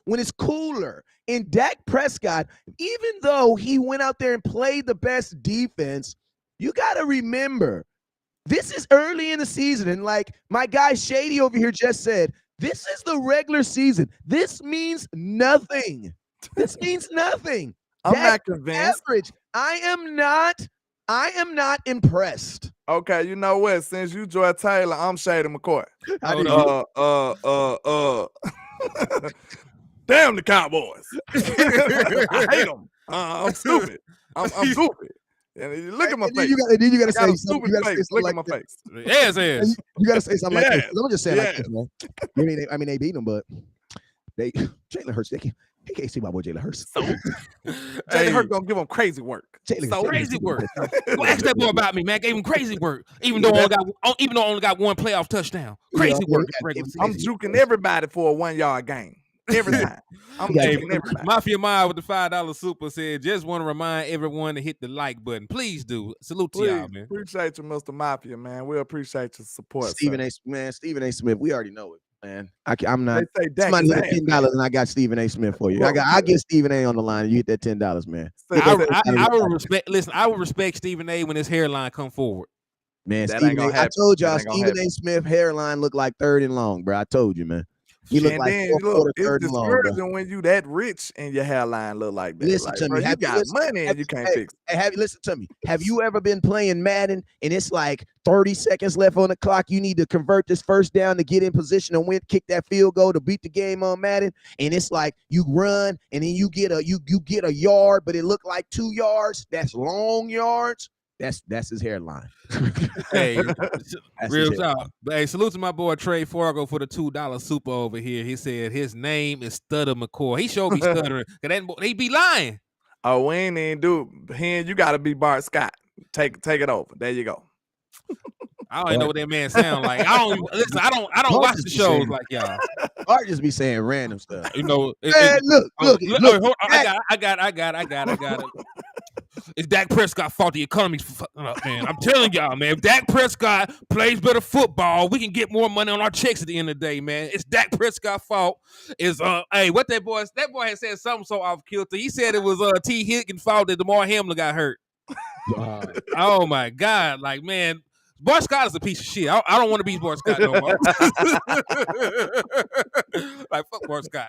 when it's cooler. And Dak Prescott, even though he went out there and played the best defense, you got to remember, this is early in the season. And like my guy Shady over here just said, this is the regular season. This means nothing. This means nothing. I'm not convinced. Average. I am not impressed. Okay, you know what? Since you Joy Taylor, I'm Shady McCoy. Damn the Cowboys. I hate them. I'm stupid. I'm stupid. And look at my face. You gotta say something. Look at my face. Yes. You gotta say something like this. Let me just say it like this, man. I mean, they beat them, but Jalen Hurts. He can't see my boy Jalen Hurts. Jalen Hurts gonna give him crazy work. Crazy work. Go ask that boy about me, man. Gave him crazy work. Even though I only got one playoff touchdown. Crazy work. I'm juking everybody for a 1 yard gain. Every time. Mafia Mile with the $5 super said, just want to remind everyone to hit the like button. Please do. Salute to y'all, man. Appreciate you, Mr. Mafia, man. We appreciate your support. Stephen A. Smith, we already know it, man. I'm not. They say somebody hit $10 and I got Stephen A. Smith for you. I get Stephen A. on the line and you hit that $10, man. I would respect. Listen, I would respect Stephen A. when his hairline come forward. Man, I told y'all Stephen A. Smith hairline looked like third and long, bro. I told you, man. He looked like it's discouraging when you that rich and your hairline look like that. Listen to me. You got money and you can't fix it. Listen to me. Have you ever been playing Madden and it's like 30 seconds left on the clock? You need to convert this first down to get in position and kick that field goal to beat the game on Madden. And it's like you run and then you get a yard, but it looked like 2 yards. That's long yards. That's his hairline. Hey, real talk. But hey, salute to my boy Trey Fargo for the $2 super over here. He said his name is Stutter McCoy. He showed me stuttering. He be lying. Oh, we ain't even do it. You got to be Bart Scott. Take it over. There you go. I don't even know what that man sound like. I don't watch the shows like y'all. Art just be saying random stuff. You know. Look. I got it. It's Dak Prescott fault the economy's fucking up, man. I'm telling y'all, man. If Dak Prescott plays better football, we can get more money on our checks at the end of the day, man. It's Dak Prescott's fault. Hey, what that boy had said something so off kilter. He said it was T. Higgins' fault that DeMar Hamlin got hurt. Oh my God, like man. Bart Scott is a piece of shit. I don't want to be Bart Scott no more. Like fuck Bart Scott.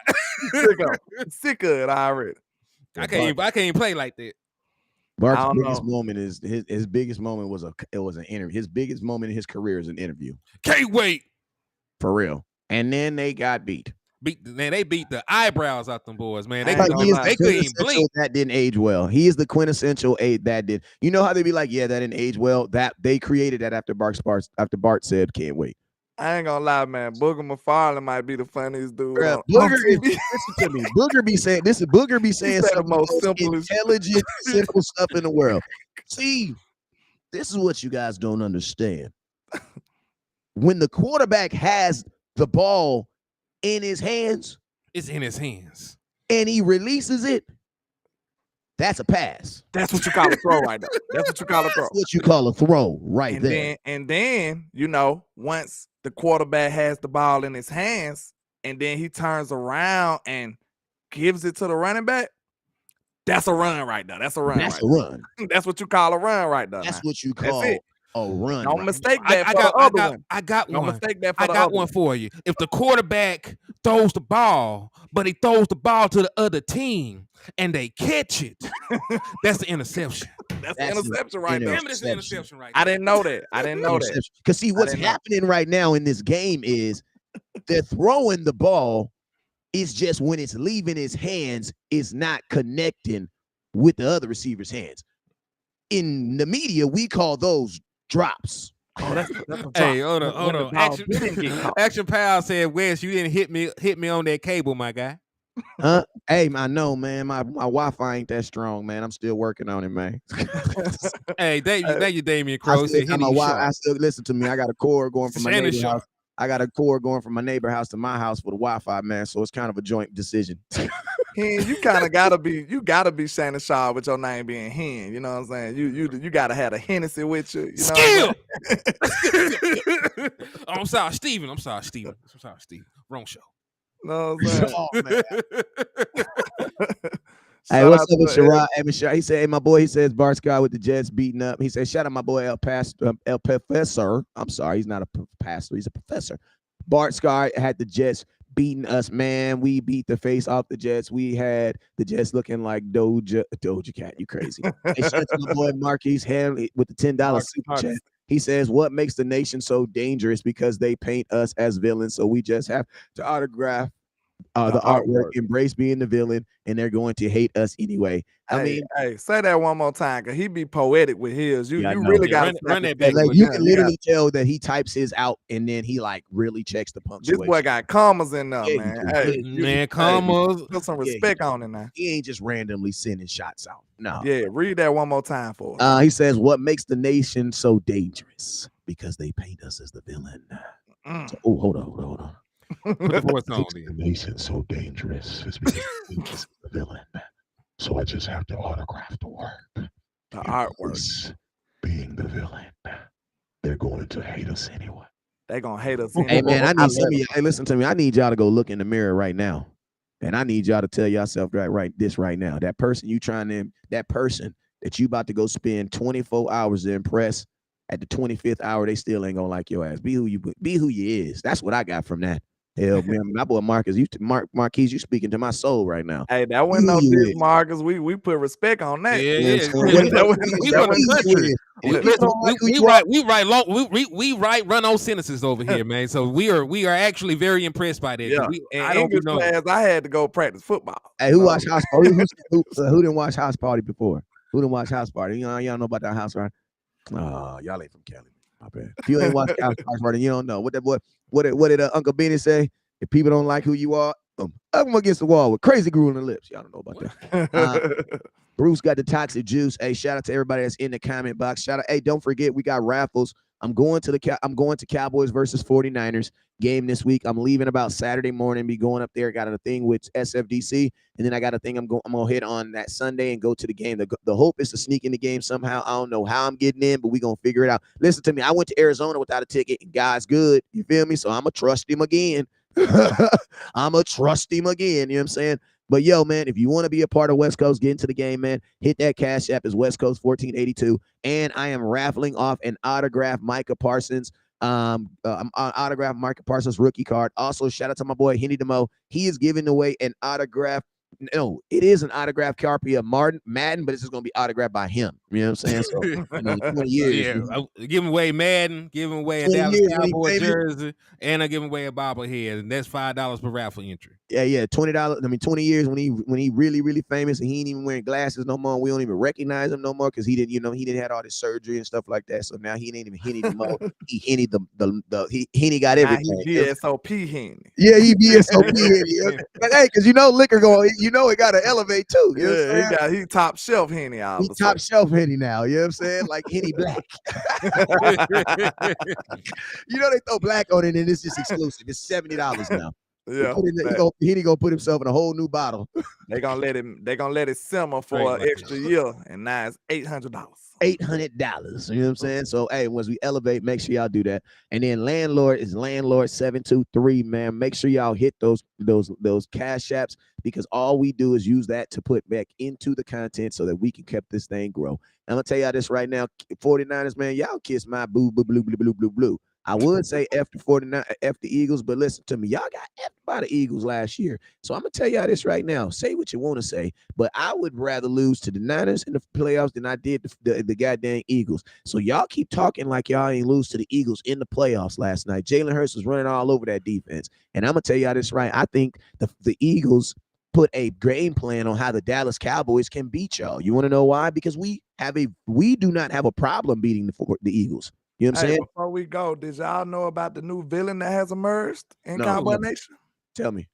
Sick of it already. I can't even play like that. Bart's biggest moment is his biggest moment was an interview. His biggest moment in his career is an interview. Can't wait. For real. And then they got beat. They beat the eyebrows out them boys, man. They couldn't even blink. That didn't age well. He is the quintessential that did. You know how they be like, yeah, that didn't age well. That they created that after Bart said, can't wait. I ain't gonna lie, man. Booger McFarland might be the funniest dude Bruh, on Booger is, TV. listen to me. Booger be saying Booger be saying said the some of the most most simplest- intelligent, simple stuff in the world. See, this is what you guys don't understand. When the quarterback has the ball in his hands It's in his hands. and he releases it, that's a pass. That's what you call a throw right there. That's what you call a throw. That's what you call a throw right there. And then, you know, once the quarterback has the ball in his hands and then he turns around and gives it to the running back, that's a run right there. That's a run. That's right a there. run. That's what you call a run right there. That's now. what you That's call it. a run. Don't right mistake there. that for the other one. I got Don't one. mistake that for I the got other one for you. If the quarterback throws the ball, but he throws the ball to the other team and they catch it, that's the interception. That's That's an interception right there. Damn it, it's an interception right I there. didn't know that. I didn't know that. Because see, what's didn't know. happening right now in this game is they're throwing the ball. It's just when it's leaving his hands, it's not connecting with the other receiver's hands. In the media, we call those drops. Oh, that's a drop. Hey, hold When on. the ball didn't get caught. Action Pal said, Wes, you didn't hit me on that cable, my guy. Hey, I know, man. My Wi-Fi ain't that strong, man. I'm still working on it, man. Hey, thank you, Damian Crow. Said, Henny, you I sharp. still listen to me. I got a cord going from my Shannon neighbor's sharp. house. I got a cord going from my neighbor house to my house for the Wi-Fi, man. So it's kind of a joint decision. Hen, you kind of gotta be Shannon Shaw with your name being Hen. You know what I'm saying? You gotta have a Hennessy with you. You know Skill. Oh, I'm sorry, Steven. Wrong show. Know what I'm saying? Oh, man. Hey, Shout what's out up with to Sherrod? Hey, He said, hey, my boy, he says Bart Scott with the Jets beating up. He said, shout out my boy El Professor. I'm sorry, he's not a pastor, he's a professor. Bart Scott had the Jets beating us, man. We beat the face off the Jets. We had the Jets looking like Doja Cat. You crazy. Hey, shout out to my boy Marquise Hanley with the $10 super chat. He says, what makes the nation so dangerous? Because they paint us as villains. So we just have to autograph the artwork, embrace being the villain, and they're going to hate us anyway. I mean, say that one more time, because he be poetic with his. You know. really got to run that back. like, you can literally tell that he types his out and then he like really checks the punctuation. This boy got commas in there, Yeah, man. he Hey, Man, commas. put some respect on it now. He ain't just randomly sending shots out. No. Yeah, read that one more time for us. He says, what makes the nation so dangerous? Because they paint us as the villain. So, hold on. Put the voice on. The nation so dangerous is because it's the villain. So I just have to autograph the work. The artwork. It's being the villain. They're going to hate us anyway. They gonna hate us. Hey man, I need some of you. Hey, listen to me. I need y'all to go look in the mirror right now, and I need y'all to tell yourself right now. That person that you about to go spend 24 hours to impress. At the 25th hour, they still ain't gonna like your ass. Be who you is. That's what I got from that. Hell, man, my boy Marcus, Marquise, you speaking to my soul right now. Hey, that wasn't no diss, Marcus. We put respect on that. We write run-on sentences over here, man. So we are actually very impressed by that. Yeah. In English class, I had to go practice football. Hey, who watched House Party? Who didn't watch House Party before? Who didn't watch House Party? Y'all know about that house, right? Oh, y'all ain't from Cali. My bad. If you ain't watched House Party, you don't know. What did Uncle Benny say? If people don't like who you are, up them against the wall with crazy glue on the lips. Y'all don't know about that. Bruce got the toxic juice. Hey, shout out to everybody that's in the comment box. Shout out. Hey, don't forget we got raffles. I'm going to Cowboys versus 49ers game this week. I'm leaving about Saturday morning, be going up there. Got a thing with SFDC, and then I got a thing I'm gonna hit on that Sunday and go to the game. The hope is to sneak in the game somehow. I don't know how I'm getting in, but we gonna figure it out. Listen to me. I went to Arizona without a ticket, and God's good. You feel me? So I'm gonna trust him again. You know what I'm saying? But yo, man, if you want to be a part of West Coast, get into the game, man. Hit that Cash App is West Coast 1482, and I am raffling off an autographed Micah Parsons, autographed Micah Parsons rookie card. Also, shout out to my boy Hennythemoor. He is giving away an autographed No, it is an autographed copy of Madden, but it's just gonna be autographed by him. You know what I'm saying? So in 20 years, giving away Madden, giving away a 20 Dallas years when he Cowboys famous. jersey, and I'm giving away a bobblehead, and that's $5 per raffle entry. Yeah, $20. I mean, 20 years when he really famous, and he ain't even wearing glasses no more. We don't even recognize him no more because he didn't had all this surgery and stuff like that. So now he ain't even Henny no more. He Henny Henny got Now everything. he BSOP Henny. Yeah, he BSOP Henny. But hey, because liquor going, it got to elevate too. You know what I'm saying? He top shelf Henny. He top shelf Henny now. You know what I'm saying? Like Henny Black. They throw black on it and it's just exclusive. It's $70 now. Yeah, Henny gonna put himself in a whole new bottle. They gonna let it simmer for an extra year, and now it's $800. $800. You know what I'm saying? So hey, once we elevate, make sure y'all do that. And then landlord is landlord 723, man. Make sure y'all hit those cash apps because all we do is use that to put back into the content so that we can keep this thing grow. I'm gonna tell y'all this right now, 49ers, man, y'all kiss my boo blue blue blue blue blue. I would say F the 49, F the Eagles, but listen to me. Y'all got F by the Eagles last year. So I'm going to tell y'all this right now. Say what you want to say, but I would rather lose to the Niners in the playoffs than I did the goddamn Eagles. So y'all keep talking like y'all ain't lose to the Eagles in the playoffs last night. Jalen Hurts was running all over that defense. And I'm going to tell y'all this right. I think the Eagles put a game plan on how the Dallas Cowboys can beat y'all. You want to know why? Because we do not have a problem beating the Eagles. You know what I'm saying? Before we go, did y'all know about the new villain that has emerged in Cowboy Nation? Tell me.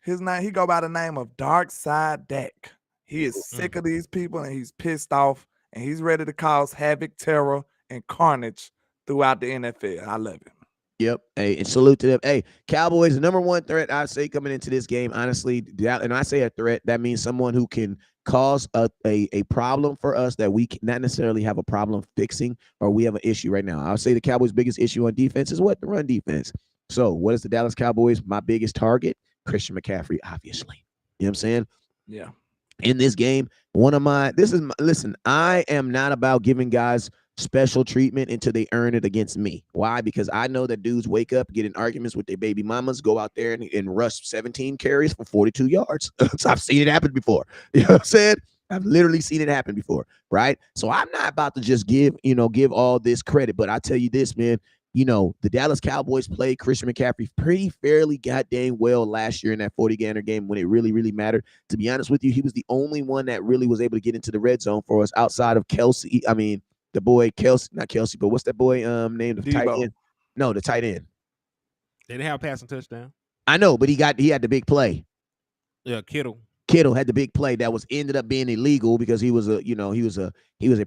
His name, he go by the name of Dark Side Dak. He is sick of these people and he's pissed off and he's ready to cause havoc, terror, and carnage throughout the NFL. I love it. Yep. Hey, and salute to them. Hey, Cowboys, the number one threat I say coming into this game, honestly, and I say a threat, that means someone who can cause a problem for us that we not necessarily have a problem fixing, or we have an issue right now. I'll say the Cowboys' biggest issue on defense is what? The run defense. So what is the Dallas Cowboys? My biggest target? Christian McCaffrey, obviously. You know what I'm saying? Yeah. In this game, listen, I am not about giving guys special treatment until they earn it against me. Why? Because I know that dudes wake up, get in arguments with their baby mamas, go out there and rush 17 carries for 42 yards. So I've seen it happen before. You know what I'm saying? I've literally seen it happen before, right? So I'm not about to just give all this credit, but I tell you this, man, the Dallas Cowboys played Christian McCaffrey pretty fairly goddamn well last year in that 40-gamer game when it really, really mattered. To be honest with you, he was the only one that really was able to get into the red zone for us outside of Kelsey. I mean, the boy Kelsey, not Kelsey, but what's that boy named the tight end? No, the tight end. They didn't have a passing touchdown. I know, but he had the big play. Yeah, Kittle. Kittle had the big play that was ended up being illegal because he was a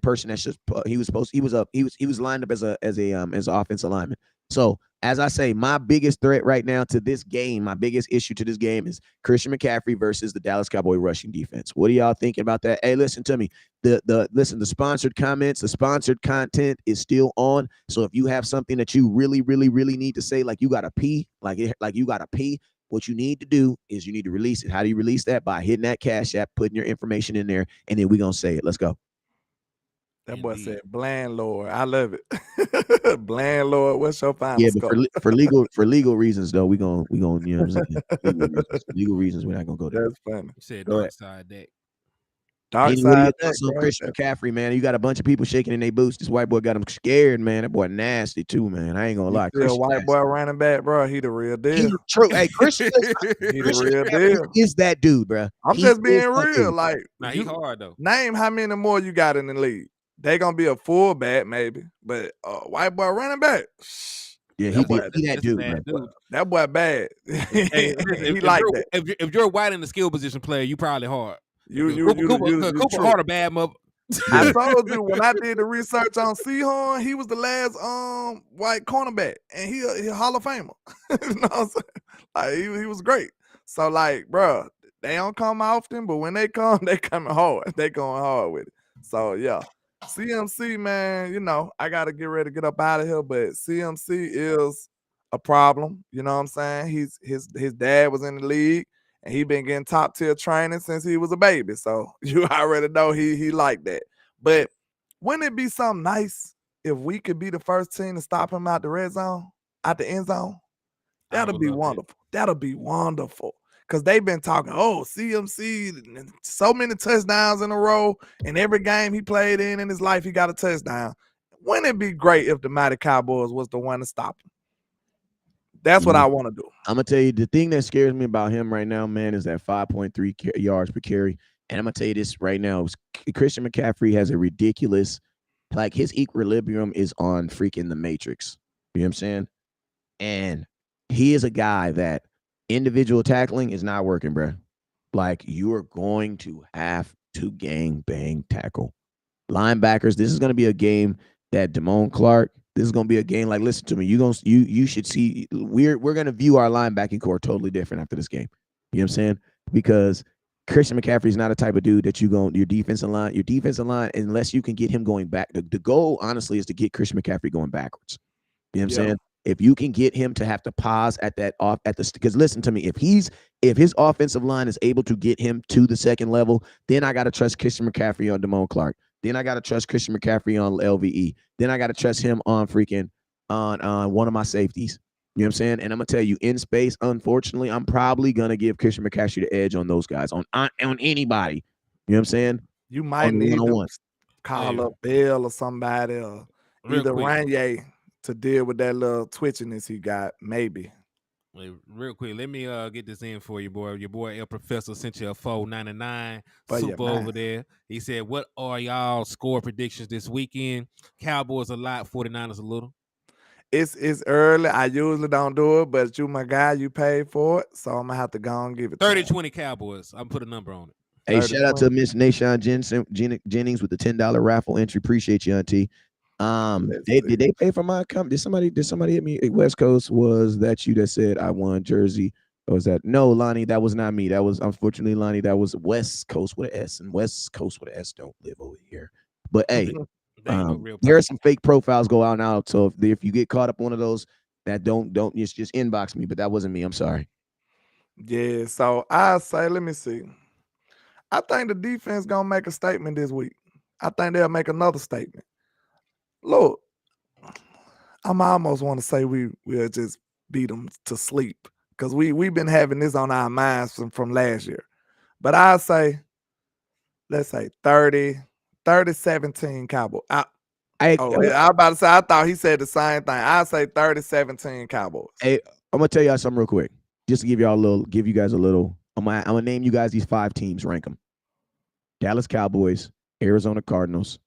person that's just he was lined up as an offensive lineman. So as I say, my biggest threat right now to this game, my biggest issue to this game is Christian McCaffrey versus the Dallas Cowboy rushing defense. What are y'all thinking about that? Hey, listen to me. The sponsored comments, the sponsored content is still on. So if you have something that you really, really, really need to say, like you got to pee, like you got to pee. What you need to do is you need to release it. How do you release that? By hitting that Cash App, putting your information in there, and then we're going to say it. Let's go. That boy said, Bland Lord. I love it. Bland Lord, what's your final score? But for legal reasons, though, we're going, you know what I'm saying? Legal reasons, we're not going to go there. That's funny. You said Dark Side Dak. Dark Side Dak, Christian McCaffrey, man. You got a bunch of people shaking in their boots. This white boy got them scared, man. That boy nasty, too, man. I ain't going to lie. A white boy running back, bro. He the real deal. True. Hey, Christian, he the real deal. Is that dude, bro. I'm just being real. Like, he hard, though. Name how many more you got in the league. They gonna be a fullback maybe, but white boy running back. Yeah, he that dude, man. That boy bad. Hey, he like that. If you're white in the skill position player, you probably hard. Cooper hard a bad mother. I told you when I did the research on Seahorn, he was the last white cornerback, and he a Hall of Famer. You know what I'm saying? Like he was great. So like, bro, they don't come often, but when they come, they coming hard. They going hard with it. So yeah. CMC, man, I got to get ready to get up out of here, but CMC is a problem. You know what I'm saying? His dad was in the league, and he been getting top tier training since he was a baby. So you already know he like that. But wouldn't it be something nice if we could be the first team to stop him out the red zone, out the end zone? That'll be wonderful. That'll be wonderful. because they've been talking, oh, CMC, so many touchdowns in a row, and every game he played in his life, he got a touchdown. Wouldn't it be great if the mighty Cowboys was the one to stop him? That's what I want to do. I'm gonna tell you the thing that scares me about him right now, man, is that 5.3 yards per carry. And I'm gonna tell you this right now: Christian McCaffrey has a ridiculous, like his equilibrium is on freaking the Matrix. You know what I'm saying? And he is a guy that individual tackling is not working, bro. Like you are going to have to gang bang tackle linebackers. This is gonna be a game that Damone Clark. This is gonna be a game like, listen to me. You should see we're gonna view our linebacking core totally different after this game. You know what I'm saying? Because Christian McCaffrey is not a type of dude that your defensive line, unless you can get him going back. The goal, honestly, is to get Christian McCaffrey going backwards. You know what I'm saying? If you can get him to have to pause because listen to me, if his offensive line is able to get him to the second level, then I gotta trust Christian McCaffrey on Damone Clark. Then I gotta trust Christian McCaffrey on LVE. Then I gotta trust him on on one of my safeties. You know what I'm saying? And I'm gonna tell you, in space, unfortunately, I'm probably gonna give Christian McCaffrey the edge on those guys, on anybody. You know what I'm saying? You might need to call up Bill or somebody, or either Ranye to deal with that little twitchiness he got, maybe. Real quick, let me get this in for you, boy. Your boy El Professor sent you a 499 super over there. He said, what are y'all score predictions this weekend? Cowboys a lot, 49ers a little. It's early. I usually don't do it, but you my guy, you paid for it, so I'm gonna have to go and give it 30-20 Cowboys. I'm put a number on it. Hey, shout out to Miss Nation Jennings with the $10 raffle entry. Appreciate you, Auntie. Did they pay for my account? Did somebody hit me? West Coast, was that you that said I won Jersey? Or was that no, Lonnie? That was not me. That was unfortunately Lonnie. That was West Coast with an S, and West Coast with an S don't live over here. But hey, there are some fake profiles go out now. So if you get caught up one of those that don't just inbox me. But that wasn't me. I'm sorry. Yeah. So I say, let me see. I think the defense gonna make a statement this week. I think they'll make another statement. Look, I almost want to say we'll just beat them to sleep because we've been having this on our minds from last year. But I say, let's say 30-17 Cowboys. I about to say, I thought he said the same thing. I say 30-17 Cowboys. Hey, I'm gonna tell y'all something real quick, just to give you guys a little. I'm gonna name you guys these 5 teams, rank them: Dallas Cowboys, Arizona Cardinals,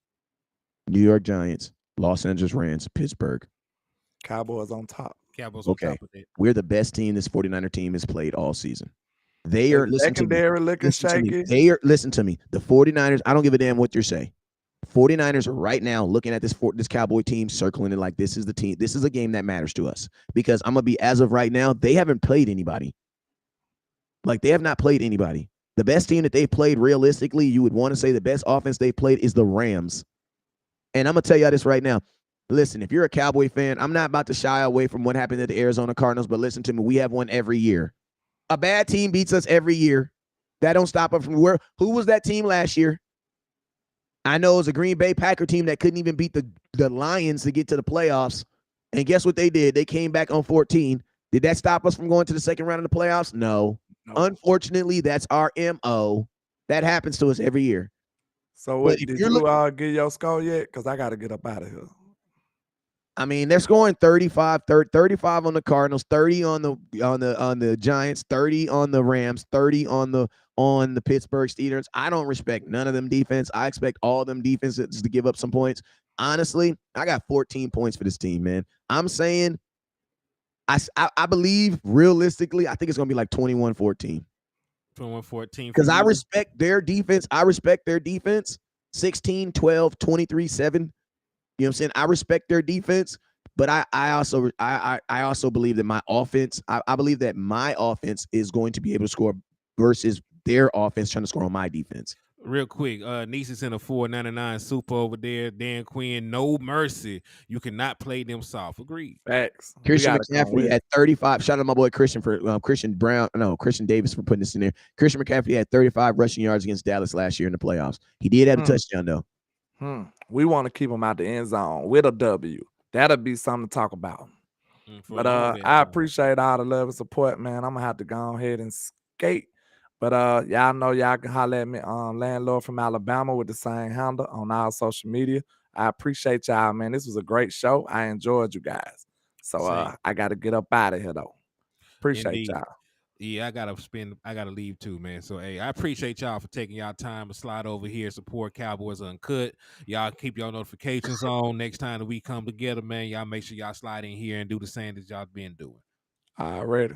New York Giants, Los Angeles Rams, Pittsburgh. Cowboys on top. Cowboys on top of it. We're the best team this 49er team has played all season. They are secondary looking shaky. Listen to me. The 49ers, I don't give a damn what you say. 49ers are right now looking at this Cowboy team, circling it like this is the team. This is a game that matters to us, because I'm gonna be, as of right now, they haven't played anybody. Like, they have not played anybody. The best team that they've played, realistically, you would want to say the best offense they've played is the Rams. And I'm gonna tell y'all this right now. Listen, if you're a Cowboy fan, I'm not about to shy away from what happened to the Arizona Cardinals, but listen to me, we have one every year. A bad team beats us every year. That don't stop us from who was that team last year? I know it was a Green Bay Packer team that couldn't even beat the Lions to get to the playoffs. And guess what they did? They came back on 14. Did that stop us from going to the second round of the playoffs? No. Unfortunately, that's our MO. That happens to us every year. So did you get your score yet? Because I got to get up out of here. I mean, they're scoring 35 on the Cardinals, 30 on the Giants, 30 on the Rams, 30 on the Pittsburgh Steelers. I don't respect none of them defense. I expect all of them defenses to give up some points. Honestly, I got 14 points for this team, man. I'm saying I believe realistically, I think it's going to be like 21-14. 21-14. Because I respect their defense. 16, 12, 23, 7. You know what I'm saying? I respect their defense, but I also believe that my offense, I believe that my offense is going to be able to score versus their offense trying to score on my defense. Real quick, Nieces in a 499 super over there. Dan Quinn, no mercy. You cannot play them soft. Agreed. Facts. Christian McCaffrey had 35. Shout out to my boy Christian for Christian Davis for putting this in there. Christian McCaffrey had 35 rushing yards against Dallas last year in the playoffs. He did have a touchdown though. We want to keep him out the end zone with a W. That'll be something to talk about. But I appreciate all the love and support, man. I'm gonna have to go ahead and skate. But y'all know y'all can holler at me, landlord from Alabama with the same handle on all social media. I appreciate y'all, man. This was a great show. I enjoyed you guys. So Same. I got to get up out of here though. Appreciate Indeed. y'all. Yeah, I gotta leave too, man. So hey, I appreciate y'all for taking y'all time to slide over here, support Cowboys UnCut. Y'all keep your notifications on. Next time that we come together, man, y'all make sure y'all slide in here and do the same that y'all been doing. Already.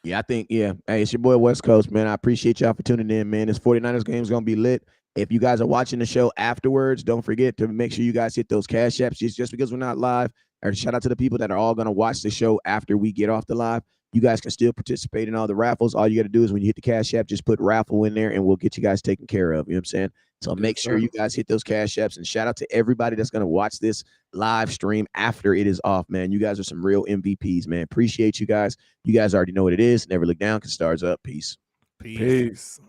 Yeah, I think, hey, it's your boy West Coast, man. I appreciate y'all for tuning in, man. This 49ers game is going to be lit. If you guys are watching the show afterwards, don't forget to make sure you guys hit those cash apps. Just because we're not live, or shout out to the people that are all going to watch the show after we get off the live. You guys can still participate in all the raffles. All you got to do is when you hit the cash app, just put raffle in there and we'll get you guys taken care of. You know what I'm saying? So make sure you guys hit those cash apps, and shout out to everybody that's going to watch this live stream after it is off, man. You guys are some real MVPs, man. Appreciate you guys. You guys already know what it is. Never look down, 'cause stars up. Peace. Peace.